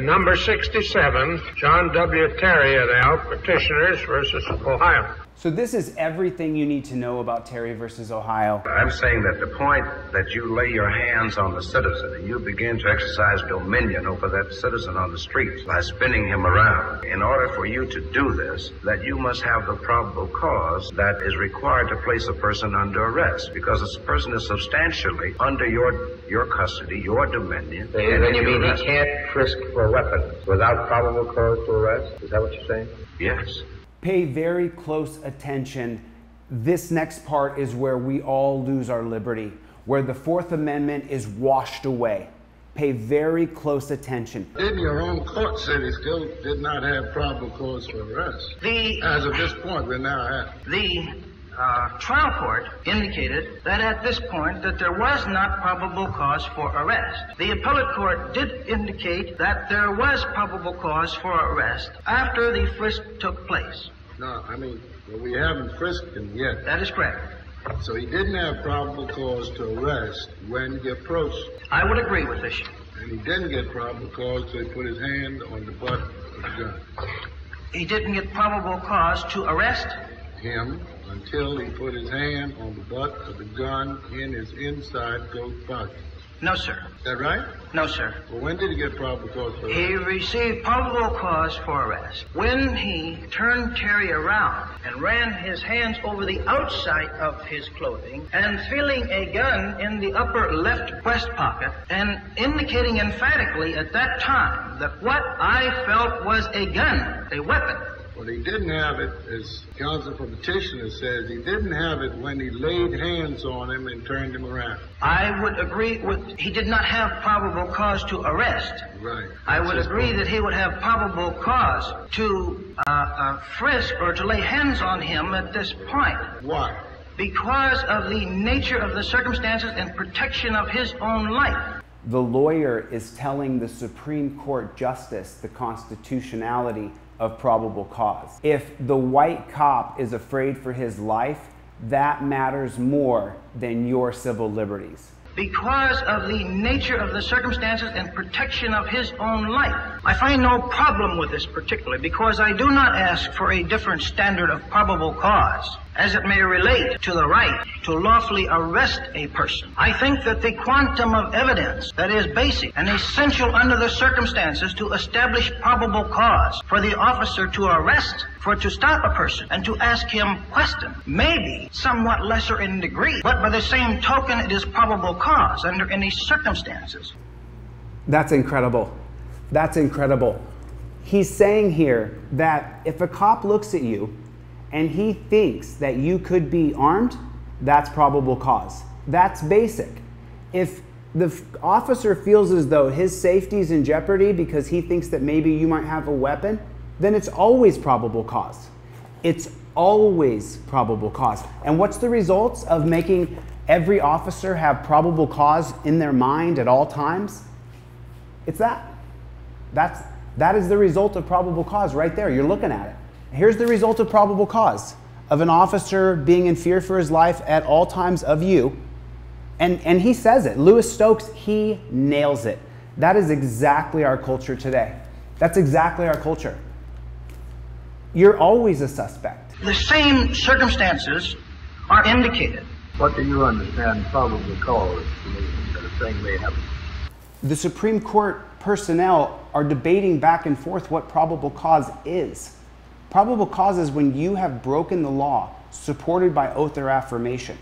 Number 67, John W. Terry et al., Petitioners versus Ohio. So this is everything you need to know about Terry versus Ohio. I'm saying that the point that you lay your hands on the citizen and you begin to exercise dominion over that citizen on the streets by spinning him around, in order for you to do this, that you must have the probable cause that is required to place a person under arrest, because this person is substantially under your custody, your dominion. So then you mean he can't frisk for a weapon without probable cause to arrest? Is that what you're saying? Yes. Pay very close attention. This next part is where we all lose our liberty, where the Fourth Amendment is washed away. Pay very close attention. Didn't your own court say they still did not have probable cause for arrest? As of this point, we're now at. The trial court indicated that at this point that there was not probable cause for arrest. The appellate court did indicate that there was probable cause for arrest after the frisk took place. No, I mean, well, we haven't frisked him yet. That is correct. So he didn't have probable cause to arrest when he approached. I would agree with this. And he didn't get probable cause till he put his hand on the butt of the gun. He didn't get probable cause to arrest him until he put his hand on the butt of the gun in his inside coat pocket. No, sir. Is that right? No, sir. Well, when did he get probable cause for arrest? He received probable cause for arrest when he turned Terry around and ran his hands over the outside of his clothing and feeling a gun in the upper left breast pocket and indicating emphatically at that time that what I felt was a gun, a weapon. Well, he didn't have it, as counsel for petitioner says, he didn't have it when he laid hands on him and turned him around. I would agree with, he did not have probable cause to arrest. Right. I would agree that he would have probable cause to frisk or to lay hands on him at this point. Why? Because of the nature of the circumstances and protection of his own life. The lawyer is telling the Supreme Court justice the constitutionality of probable cause. If the white cop is afraid for his life, that matters more than your civil liberties. Because of the nature of the circumstances and protection of his own life. I find no problem with this particularly because I do not ask for a different standard of probable cause as it may relate to the right to lawfully arrest a person. I think that the quantum of evidence that is basic and essential under the circumstances to establish probable cause for the officer to arrest, for to stop a person and to ask him questions may be somewhat lesser in degree, but by the same token it is probable cause under any circumstances. That's incredible. That's incredible. He's saying here that if a cop looks at you and he thinks that you could be armed, that's probable cause. That's basic. If the officer feels as though his safety is in jeopardy because he thinks that maybe you might have a weapon, then it's always probable cause. It's always probable cause. And what's the results of making every officer have probable cause in their mind at all times? It's that. That is the result of probable cause right there. You're looking at it. Here's the result of probable cause of an officer being in fear for his life at all times of you. And he says it. Louis Stokes, he nails it. That is exactly our culture today. That's exactly our culture. You're always a suspect. The same circumstances are indicated. What do you understand probable cause to mean that a thing may happen? The Supreme Court personnel are debating back and forth what probable cause is. Probable cause is when you have broken the law supported by oath or affirmation,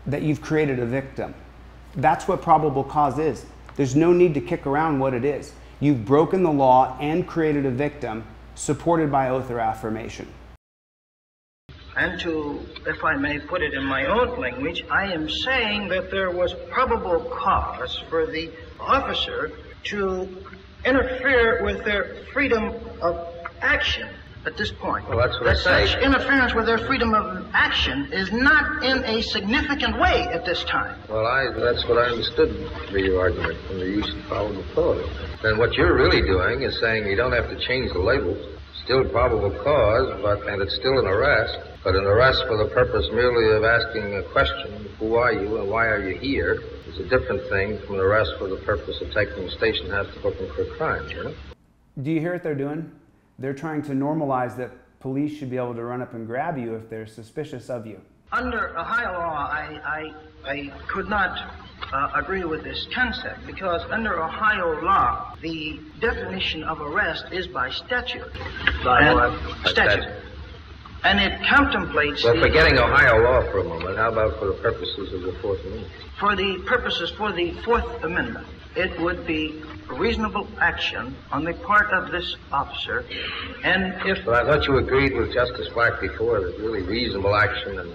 that you've created a victim. That's what probable cause is. There's no need to kick around what it is. You've broken the law and created a victim supported by oath or affirmation. And to, if I may put it in my own language, I am saying that there was probable cause for the officer to interfere with their freedom of action at this point. Well, that's what I say. Such interference with their freedom of action is not in a significant way at this time. Well, that's what I understood to be your argument from the use of probable cause. Then what you're really doing is saying you don't have to change the labels Still probable cause, and it's still an arrest, but an arrest for the purpose merely of asking a question, who are you and why are you here, is a different thing from an arrest for the purpose of taking the station house to book him for a crime, you know? Do you hear what they're doing? They're trying to normalize that police should be able to run up and grab you if they're suspicious of you. Under Ohio law, I could not agree with this concept, because under Ohio law, the definition of arrest is by statute. By what? Statute. And it contemplates... Well, forgetting Ohio law for a moment, how about for the purposes of the Fourth Amendment? For the purposes for the Fourth Amendment, it would be reasonable action on the part of this officer, and if... But I thought you agreed with Justice Black before that really reasonable action and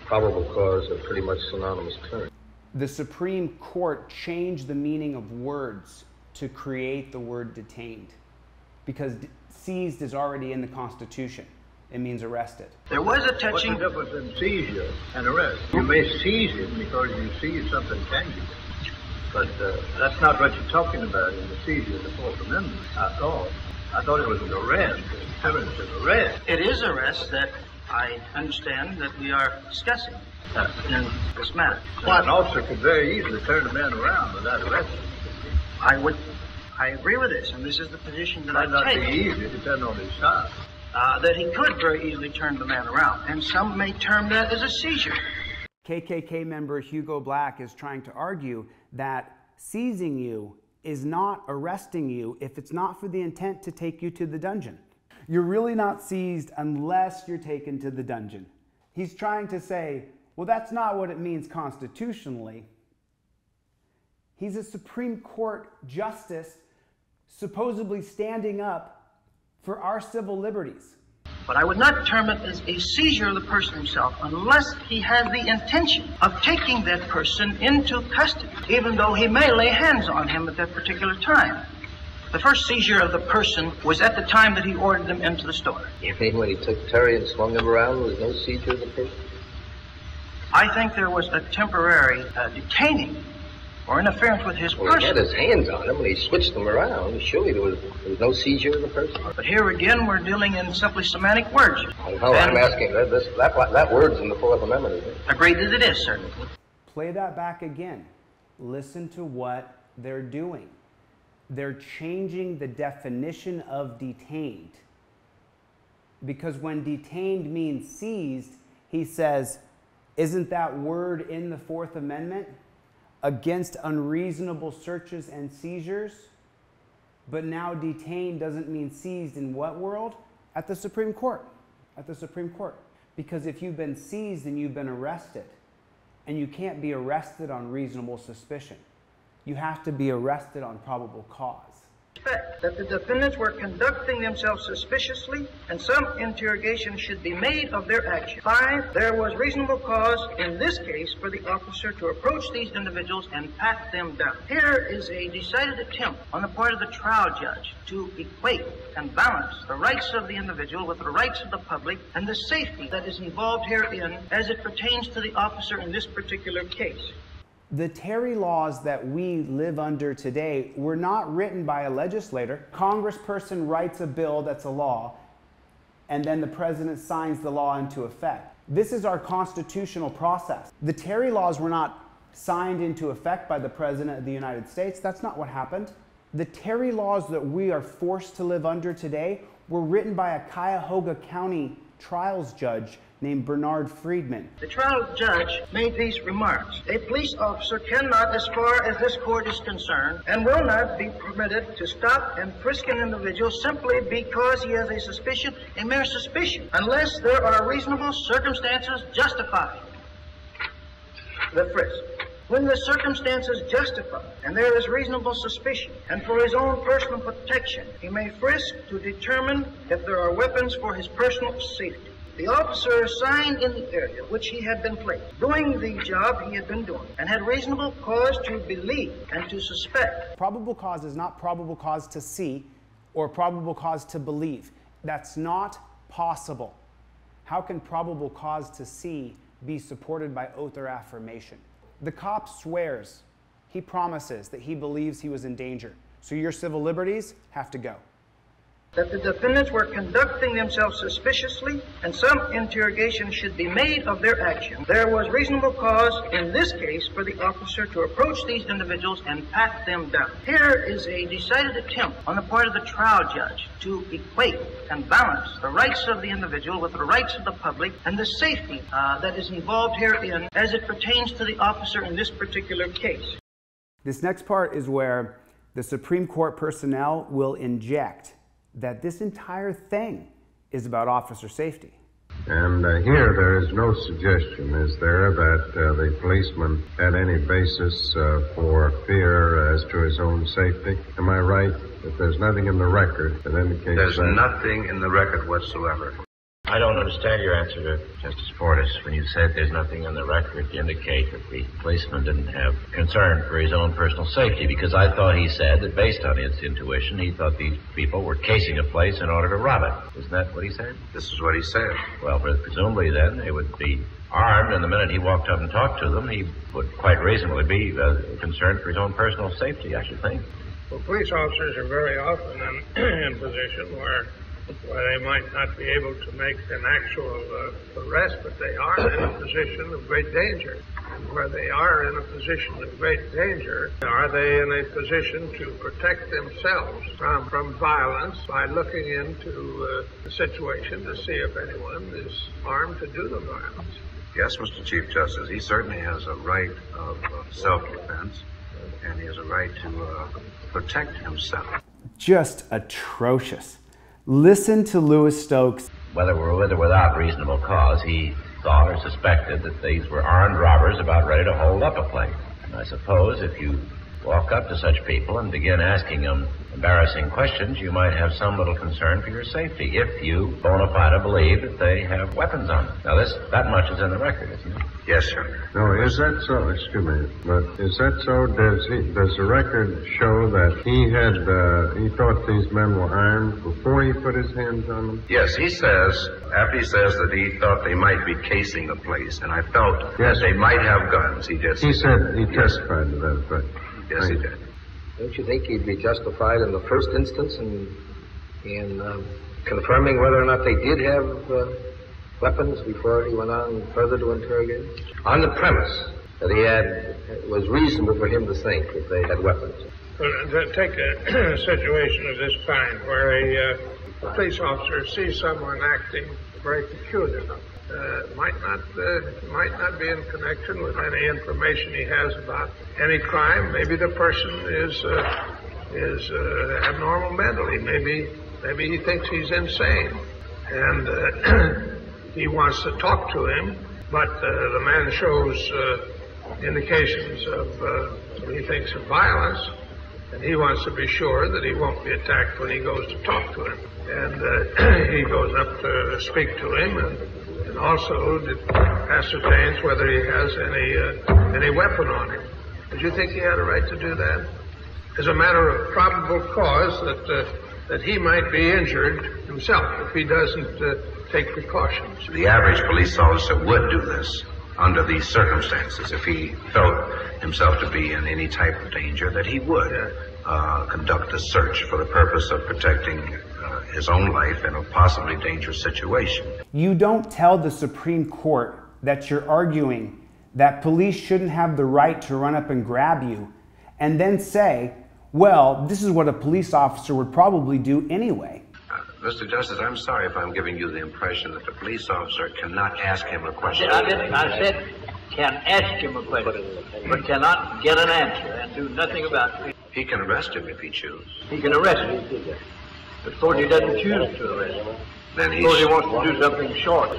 probable cause are pretty much synonymous terms. The Supreme Court changed the meaning of words to create the word detained, because seized is already in the Constitution. It means arrested. There was a touching... What's the difference in seizure and arrest? You may seize him because you seize something tangible. But that's not what you're talking about in the seizure of the Fourth Amendment, I thought. I thought it was an arrest, evidence of arrest. It is arrest that I understand that we are discussing in this matter. Well, an officer could very easily turn a man around without arresting him. I agree with this, and this is the position that It might I not be take. easy, depending on his size. That he could very easily turn the man around, and some may term that as a seizure. KKK member Hugo Black is trying to argue that seizing you is not arresting you if it's not for the intent to take you to the dungeon. You're really not seized unless you're taken to the dungeon. He's trying to say, well, that's not what it means constitutionally. He's a Supreme Court justice supposedly standing up for our civil liberties. But I would not term it as a seizure of the person himself unless he has the intention of taking that person into custody, even though he may lay hands on him at that particular time. The first seizure of the person was at the time that he ordered them into the store. You mean when he took Terry and swung him around, there was no seizure of the person? I think there was a temporary detaining or interference with his Well, he had person. his hands on him when he switched them around. Surely there was no seizure of the person. But here again, we're dealing in simply semantic words. No, I'm asking, that word's in the Fourth Amendment, isn't it? Agreed that it is, certainly. Play that back again. Listen to what they're doing. They're changing the definition of detained. Because when detained means seized, he says, isn't that word in the Fourth Amendment? Against unreasonable searches and seizures? But now detained doesn't mean seized in what world? At the Supreme Court. At the Supreme Court. Because if you've been seized, then you've been arrested. And you can't be arrested on reasonable suspicion. You have to be arrested on probable cause. That the defendants were conducting themselves suspiciously, and some interrogation should be made of their action. 5, there was reasonable cause in this case for the officer to approach these individuals and pat them down. Here is a decided attempt on the part of the trial judge to equate and balance the rights of the individual with the rights of the public and the safety that is involved herein as it pertains to the officer in this particular case. The Terry laws that we live under today were not written by a legislator. Congressperson writes a bill that's a law, and then the president signs the law into effect. This is our constitutional process. The Terry laws were not signed into effect by the President of the United States. That's not what happened. The Terry laws that we are forced to live under today were written by a Cuyahoga County trials judge named Bernard Friedman. The trial judge made these remarks. A police officer cannot, as far as this court is concerned, and will not be permitted to stop and frisk an individual simply because he has a suspicion, a mere suspicion, unless there are reasonable circumstances justifying the frisk. When the circumstances justify, and there is reasonable suspicion, and for his own personal protection, he may frisk to determine if there are weapons for his personal safety. The officer assigned in the area which he had been placed, doing the job he had been doing, and had reasonable cause to believe and to suspect. Probable cause is not probable cause to see or probable cause to believe. That's not possible. How can probable cause to see be supported by oath or affirmation? The cop swears, he promises that he believes he was in danger. So your civil liberties have to go. that the defendants were conducting themselves suspiciously and some interrogation should be made of their action, there was reasonable cause in this case for the officer to approach these individuals and pat them down. Here is a decided attempt on the part of the trial judge to equate and balance the rights of the individual with the rights of the public and the safety that is involved herein as it pertains to the officer in this particular case. This next part is where the Supreme Court personnel will inject that this entire thing is about officer safety. And here there is no suggestion, is there, that the policeman had any basis for fear as to his own safety? Am I right that there's nothing in the record that indicates There's that? nothing in the record whatsoever. I don't understand your answer to Justice Fortas when you said there's nothing in the record to indicate that the policeman didn't have concern for his own personal safety, because I thought he said that based on his intuition, he thought these people were casing a place in order to rob it. Isn't that what he said? This is what he said. Well, presumably then they would be armed, and the minute he walked up and talked to them, he would quite reasonably be concerned for his own personal safety, I should think. Well, police officers are very often in position where they might not be able to make an actual arrest, but they are in a position of great danger. And where they are in a position of great danger, are they in a position to protect themselves from violence by looking into the situation to see if anyone is armed to do the violence? Yes, Mr. Chief Justice, he certainly has a right of self-defense, and he has a right to protect himself. Just atrocious. Listen to Louis Stokes. Whether with or without reasonable cause, he thought or suspected that these were armed robbers about ready to hold up a place. And I suppose if you walk up to such people and begin asking them embarrassing questions, you might have some little concern for your safety if you bona fide believe that they have weapons on them. Now, that much is in the record, isn't it? Yes, sir. No, is that so? Excuse me, but is that so? Does the record show that he thought these men were armed before he put his hands on them? Yes, he says, after he says that he thought they might be casing a place, and I felt that they might have guns. He did. He said he testified to that effect. Yes, he did. Don't you think he'd be justified in the first instance in confirming whether or not they did have weapons before he went on further to interrogate? On the premise that it was reasonable for him to think that they had weapons. Well, take a situation of this kind where a police officer sees someone acting very peculiar. Might not be in connection with any information he has about any crime. Maybe the person is abnormal mentally. Maybe he thinks he's insane, and he wants to talk to him. But the man shows indications of he thinks of violence, and he wants to be sure that he won't be attacked when he goes to talk to him. And he goes up to speak to him, and also ascertains whether he has any weapon on him. Did you think he had a right to do that? As a matter of probable cause that he might be injured himself if he doesn't take precautions. The average police officer would do this under these circumstances. If he felt himself to be in any type of danger, that he would conduct a search for the purpose of protecting his own life in a possibly dangerous situation. You don't tell the Supreme Court that you're arguing that police shouldn't have the right to run up and grab you and then say, well, this is what a police officer would probably do anyway. Mr. Justice, I'm sorry if I'm giving you the impression that the police officer cannot ask him a question. I said can ask him a question, but cannot get an answer and do nothing about it. He can arrest him if he chooses. He can arrest him. But suppose he doesn't choose to arrest him. Then Suppose he wants to do something short.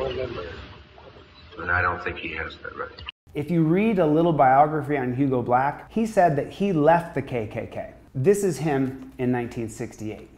And I don't think he has that right. If you read a little biography on Hugo Black, he said that he left the KKK. This is him in 1968.